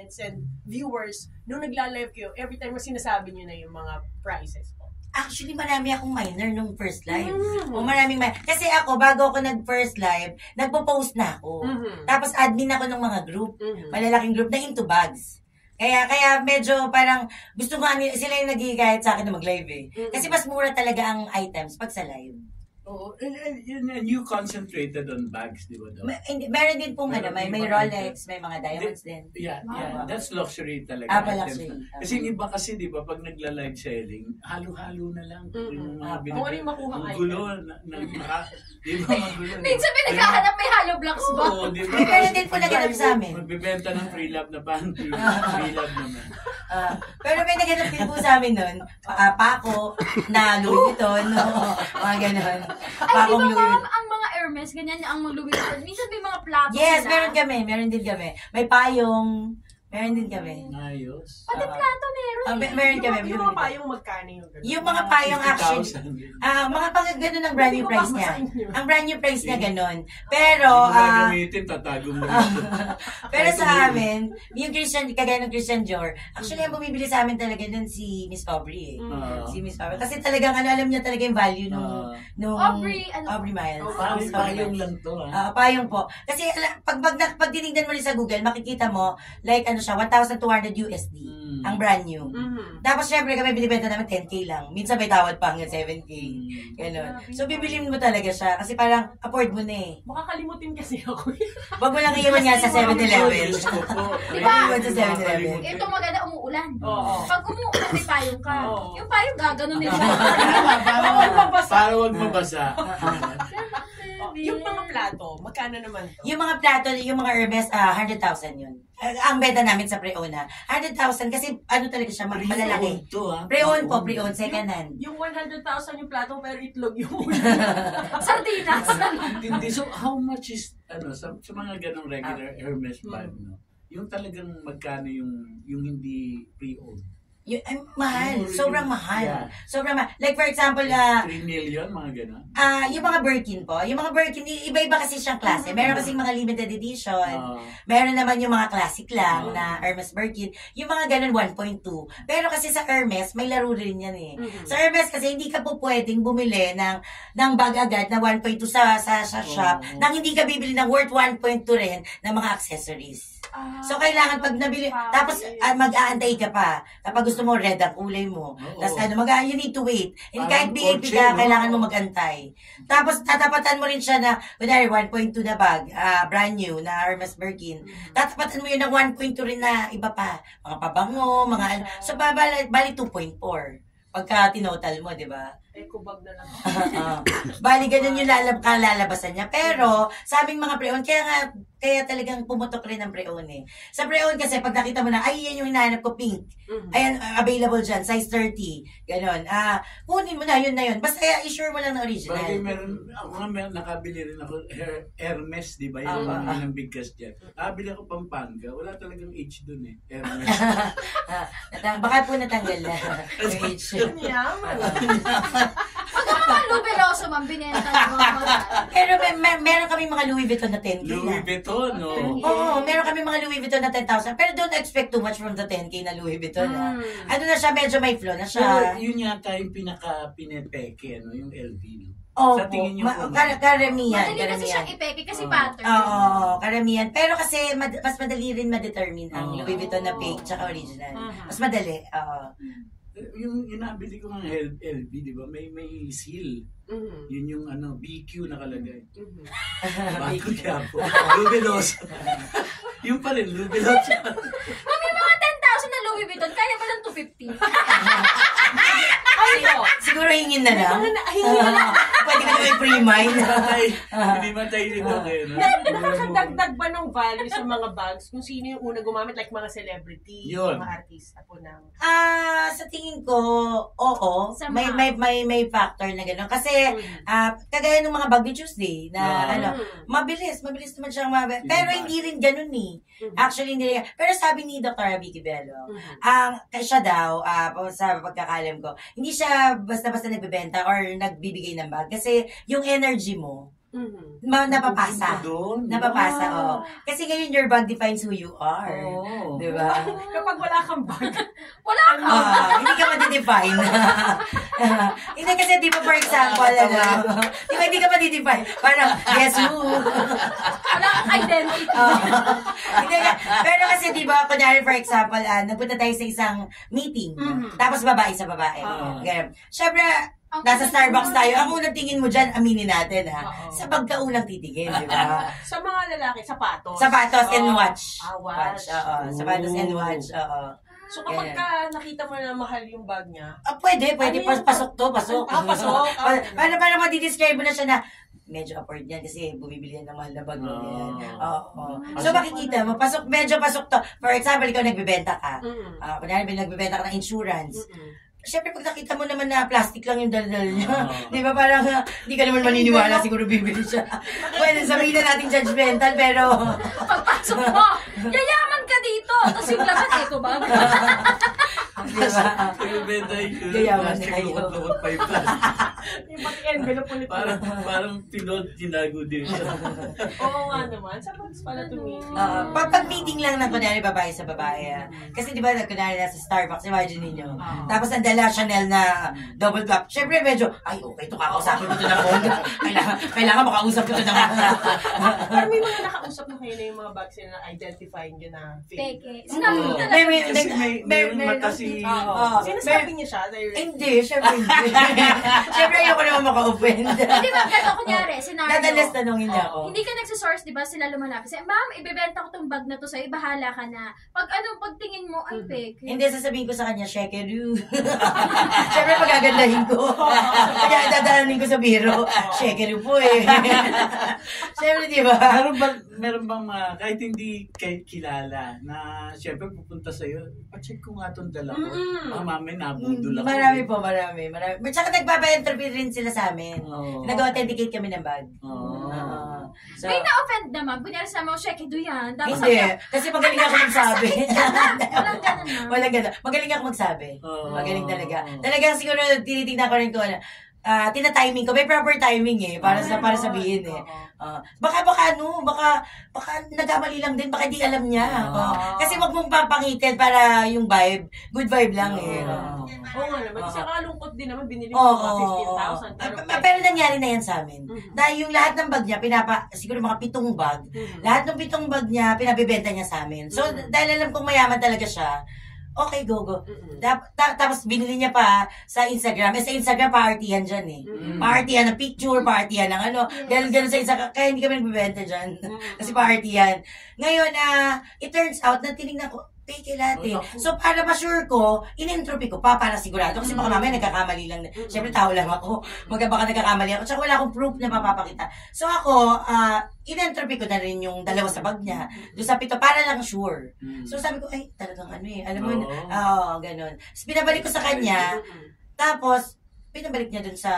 clients and viewers nung nagla-live kayo, every time mas sinasabi nyo na yung mga prices po? Actually, marami akong minor nung first live. O maraming minor. Kasi ako, bago ako nag-first live, nagpo-post na ako. Tapos admin ako ng mga group. Malalaking group na into bags. Kaya medyo parang gusto nga sila yung nagigayat sa akin na mag-live eh. Kasi mas mura talaga ang items pag sa live. Oh, and you concentrated on bags, di ba? Meron din pong may Rolex, may mga diamonds din. Yeah, that's luxury talaga. Luxury. Kasi iba kasi, di ba, pag nagla-live selling, halo-halo na lang. Yung mga kung ano yung makuha item. gulo, di ba, magulo. Minsan may naghahanap may hollow blocks ba? Oo, di ba? Meron din po naganap sa amin. Magbibenta ng free love na panty. Free love naman. Pero may naganap din po sa amin nun, pako na Louis Vuitton, mga ganon. Ay, di ba ma'am, ang mga Hermes, ganyan ang mga Louis Vuitton. Minsan may mga plato Yes, sila. meron din kami. May payong, meron din kami. Ayos. Pati plato meron. Meron kami. Yung mga payong magkano yung gano'n? Yung mga payong actually, mga pag gano'n ang brand new price niya. Ang brand new price niya gano'n. Pero, gagamitin, tatago mo. pero sa amin, yung Christian, kagaya ng Christian Dior, actually ang bumibili sa amin talaga nun si Miss Aubrey eh. Si Miss Aubrey. Kasi talagang alam niya talaga yung value nung Aubrey Miles. Payong lang to Payong po. Kasi pag tinignan mo rin sa Google, makikita mo, like ano siya, 1,200 USD. Ang brand new. Tapos syempre kami binibenta namin 10K lang. Minsan may tawad pa hanggang 7K. Ganon. So bibilin mo talaga siya kasi parang afford mo na eh. Baka kalimutin kasi ako. Wag mo lang iiwan niya sa 7-Eleven. Diba? Iwan sa 7-Eleven. Ito maganda, umuulan. Oo. Pag umuulan, may payong ka. Yung payong gaganon nila. Para wag mabasa. Yung mga plato, magkano naman to? Yung mga plato, yung mga Hermes, 100,000 yun. Ang benta namin sa pre-own 100,000 kasi ano talaga siya, malalaki. Pre-own po, pre-own, second hand. Yung 100,000 yung plato pero itlog yung Sardinas. Hindi. So, how much is, sa mga ganong regular Hermes bag, no? Yung talagang magkano yung hindi pre-owned? Mahal. Sobrang mahal. Yeah. Sobrang mahal. Like for example, 3 million, mga gano'n? yung mga Birkin po. Yung mga Birkin, iba-iba kasi siyang klase. Meron kasing mga limited edition. Meron naman yung mga classic lang na Hermes Birkin. Yung mga ganun, 1.2. Pero kasi sa Hermes, may laro rin yan eh. Sa Hermes kasi hindi ka po pwedeng bumili ng bag agad na 1.2 sa shop nang hindi ka bibili ng worth 1.2 rin ng mga accessories. So, kailangan pag nabili, tapos mag-aantay ka pa. Kapag gusto mo, red ang kulay mo. Tapos, you need to wait. And kahit VIP ka, kailangan mo mag-antay. Tapos, tatapatan mo rin siya na, kunwari, 1.2 na bag, brand new, na Hermes Birkin. Tatapatan mo yun ng 1.2 rin na iba pa. Mga pabango, mga ano. So, bali 2.4. Pagka tinotal mo, di ba? Eco bag na lang. Bali, ganun yung lalabasan niya. Pero, sa aming mga pre-owned, kaya talagang pumutok rin ang pre-owned eh. Sa pre-owned kasi, pag nakita mo na, ay, yan yung hinahanap ko, pink. Ayan, available dyan, size 30. Ganon. Kunin mo na, yun na yun. Basta i-sure mo lang na original. Bagay, meron, nakabili rin ako, Hermes, di ba? Yung bigkas dyan. Nakabili ako Pampanga, wala talagang H dun eh. Hermes. Baka po natanggal na yung H. Yaman. Pag ang mga Lubeloso, ma'am, binenta ng mga Pero meron kami mga Louis Vuitton na 10K na. Louis Vuitton, no? Oo, meron kami mga Louis Vuitton na 10,000. Pero don't expect too much from the 10K na Louis Vuitton. Ano na siya, medyo may flow na siya. Pero yun yata yung pinaka-pinepeke, yung LV, no? Oo, sa tingin niyo po. karamihan. Madali kasi siyang ipeke kasi pattern. Oo, karamihan. Pero kasi mas madali rin ma-determine ang Louis Vuitton na fake tsaka original. Mas madali. Yung nabili ko ng LV, di ba? May seal. Yun yung BQ nakalagay. Bago niya po. Lubeloso. Yung pa rin, Lubeloso. Mami, mga 10,000 na Louis Vuitton, kaya ba ng 250? Siguro hingin na lang. Pwede ka naman pre-mine. Hindi matay nito kayo. Nakakadagdag ba ng value sa mga bags kung sino yung una gumamit, like mga celebrity, mga artista po ng... Sa tingin ko, oo. May factor na gano'n. Kasi, kagaya ng mga bag ni Tuesday, na mabilis naman siyang mabilis. Pero hindi rin gano'n eh. Actually, hindi rin. Pero sabi ni Dr. Vicky Bello, siya daw, sa pagkakalam ko, hindi siya basta-basta nagbibenta or nagbibigay ng bag. Kasi yung energy mo, napapasa. Napapasa, oh. Kasi ngayon, your bag defines who you are. Oh. Di ba? Kapag wala kang bag, Wala ka. Hindi ka madidefine. Hindi kasi, di ba, for example, hindi ka madidefine. Parang, guess who? Wala kang identity. Hindi ka. Pero kasi, di ba, kunyari, for example, napunta tayo sa isang meeting. Tapos babae sa babae. Ganyan. Siyempre, nasa Starbucks tayo. Ang unang tingin mo dyan, aminin natin, sa bag ka unang titingin, di ba? sa mga lalaki, sapatos. Sapatos and watch. Watch. Oo. Sapatos and watch. Oo. So kapag ka nakita mo na mahal yung bag niya, Pwede. Pasok to, pasok. Pasok. Para madidescribe mo na siya na, medyo afford yan kasi bumibili yan ng mahal na bag mo. Oo. So makikita mo, medyo pasok to. For example, ikaw nagbebenta ka. Kunyari, nagbebenta ka ng insurance. Siyempre, pag nakita mo naman na plastic lang yung daldal niya, di ba parang hindi ka naman maniniwala siguro bibili siya. Pwede sabihin na natin judgmental, pero... Pagpasok mo, yayaman ka dito. Tapos yung laman, eco bag. Nagbebenta yung Yayaman plastic na yun. lumot pa yung plastic. yung pag-envelope ulit. Parang pinod, tinago din siya. Oo nga naman. Sapatos pala tumingin. Pag meeting lang ng kunyari babae sa babae. Kasi di ba, kunyari nasa Starbucks, imagine ninyo. Tapos ang dala Chanel na double cup. Siyempre medyo, ay okay, ito kakausapin ko ito na phone. Kailangan makausap ko ito na. Pero may mga nakausap na kayo na yung mga bags na identify nyo na fake. Peke. Sinabi mo talaga. Kasi meron mata si... Sinasabi niya siya? Hindi, syempre hindi. Syempre ayoko naman maka-offend. Di ba, pero kunyari, scenario. Dadalas tanongin niya ako. Hindi ka nagsasource, di ba, sila lumalapit. Say, ma'am, ibebenta ko tong bag na to sa'yo, bahala ka na. Pagtingin mo, ay, peke. Hindi, sasabihin ko sa kanya, shekeru. Syempre pagagandahin ko. Kaya dadaanin ko sa biro. Shekeru po eh. Syempre, di ba? Meron bang kahit hindi kilala na siyempre pupunta sa'yo, pa-check ko nga itong dala ko. Mamay nabudol ako. Marami. Tsaka nagpapa-interview rin sila sa amin. Nag-authenticate kami ng bag. So, May na-offend naman. Kunyari sa mga shekido yan. Tapos hindi. Kasi magaling ako magsabi. Walang ganun na. Walang ganun. Magaling ako magsabi. Magaling talaga. Talagang siguro tinitingnan ko rin ko na tina-timing ko. May proper timing eh. Para sabihin eh. Baka nagkamali lang din. Baka di alam niya. Kasi wag mong papangitin para yung vibe. Good vibe lang eh. Oo nga naman. Kasi kalungkot din naman. Binili mo mga 15,000. Pero nangyari na yan sa amin. Dahil yung lahat ng bag niya, siguro mga 7 bag. Lahat ng 7 bag niya, pinabibenta niya sa amin. So, dahil alam kong mayaman talaga siya, okay, go. Tapos binili niya pa sa Instagram. Sa Instagram, pa-artihan dyan eh. Pa-artihan ng picture, pa-artihan ng ano. Dahil gano'n sa Instagram, kaya hindi kami nagbibenta dyan. Kasi pa-artihan. Ngayon, it turns out na tinignan ko, peke lahat eh. So, para ma-sure ko, in-entropy ko pa para sigurado. Kasi baka mamaya nagkakamali lang. Siyempre, tao lang ako. Baka nagkakamali ako. Tsaka wala akong proof na mapapakita. So, ako, in-entropy ko na rin yung 2 sa bag niya. Doon sa 7, para lang sure. So, sabi ko, ay, talagang ano eh. Alam mo, ganun. So, pinabalik ko sa kanya. Tapos, pinabalik niya dun sa,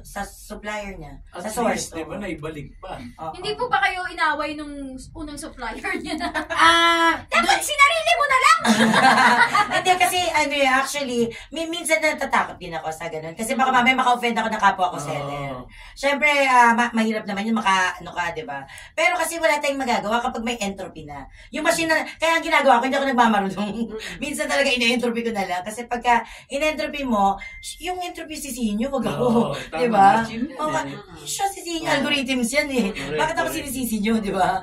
sa supplier niya. At Sa source. least, di ba, naibalik pa. Hindi po ba kayo inaway nung unang supplier niya na? Dapat sinarili mo na lang! Hindi kasi, actually, minsan natatakot din ako sa ganun. Kasi baka mamaya maka-offend ako ng kapwa ko seller. Siyempre, mahirap naman yun, di ba? Pero kasi wala tayong magagawa kapag may entropy na. Yung machine na, kaya ang ginagawa ko, hindi ako nagmamarunong. Minsan talaga ine-entropy ko na lang. Kasi pagka in-entropy mo, yung entropy sisihin nyo, wag ako. Di ba? Siya sisihin nyo, algorithms yan eh. Bakit ako sinisisi nyo, di ba?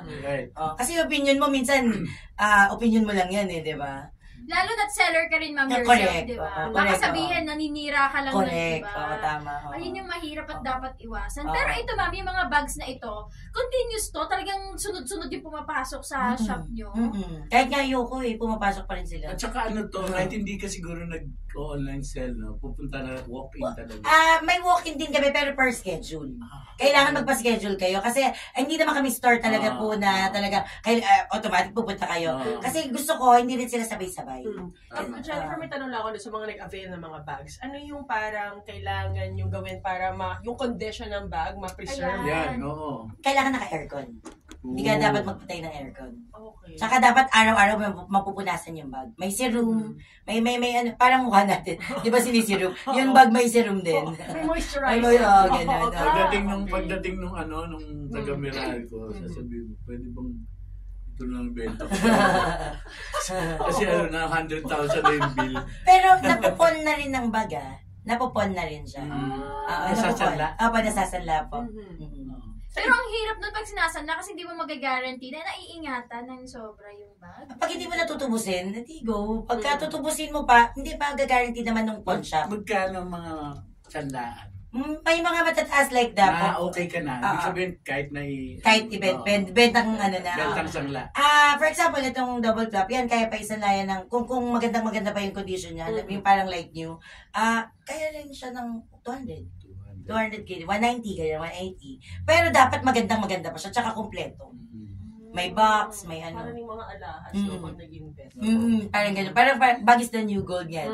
Kasi opinion mo, minsan, opinion mo lang yan eh, di ba? Lalo na't seller ka rin, ma'am, Correct. yourself, di ba? Baka sabihin, naninira ka lang Correct. nun, di ba? Tama. Ayun yung mahirap at dapat iwasan. Pero ito, ma'am, yung mga bags na ito, continuous to, talagang sunod-sunod yung pumapasok sa shop nyo. Kahit nga ayoko pumapasok pa rin sila. At saka kahit hindi ka siguro nag-online sell, no? Pupunta na walk-in talaga. May walk-in din kami pero per schedule. Kailangan magpa-schedule kayo kasi hindi naman kami store talaga po na talaga automatic pupunta kayo. Kasi gusto ko hindi rin sila sabay-sabay. Jennifer, may tanong lang ako sa mga nag-avail ng mga bags. Ano yung parang kailangan yung gawin para yung condition ng bag ma-preserve? Yan, oo. Kailangan naka-aircon. Hindi ka dapat magpatay ng aircon. Okay. Tsaka dapat araw-araw mapupunasan yung bag. May serum, may ano, parang mukha natin. Di ba sinisirum? Yung bag may serum din. May moisturizer. Ganun. Pagdating nung taga-Meralco, sasabihin mo, pwede bang ito na ang benta ko? Kasi na 100,000 na yung bill. Pero napupon na rin ng bag, napupon na rin siya. Nasasanla? Nasasanla po. Pero ang hirap nun pag sinasanla kasi hindi mo mag-guarantee na naiingatan ng sobra yung bag. Pag hindi mo natutubusin, hindi go. Pagka tutubusin mo pa, hindi pa mag-guarantee naman ng pawn shop. Magkano mga sandaan? May mga matataas like that. Okay ka na. Ibig sabihin, kahit bentang bentang sangla. For example, itong double flap, yan, kaya pa isanlayan ng, kung maganda pa yung condition niya, yung parang light new, kaya rin siya ng 200k, 190 kaya 180. Pero dapat maganda pa siya, tsaka kompleto. May box, may ano. Parang yung mga alahas, pag nag-invest. Parang gano'n. Parang bag is the new gold nga.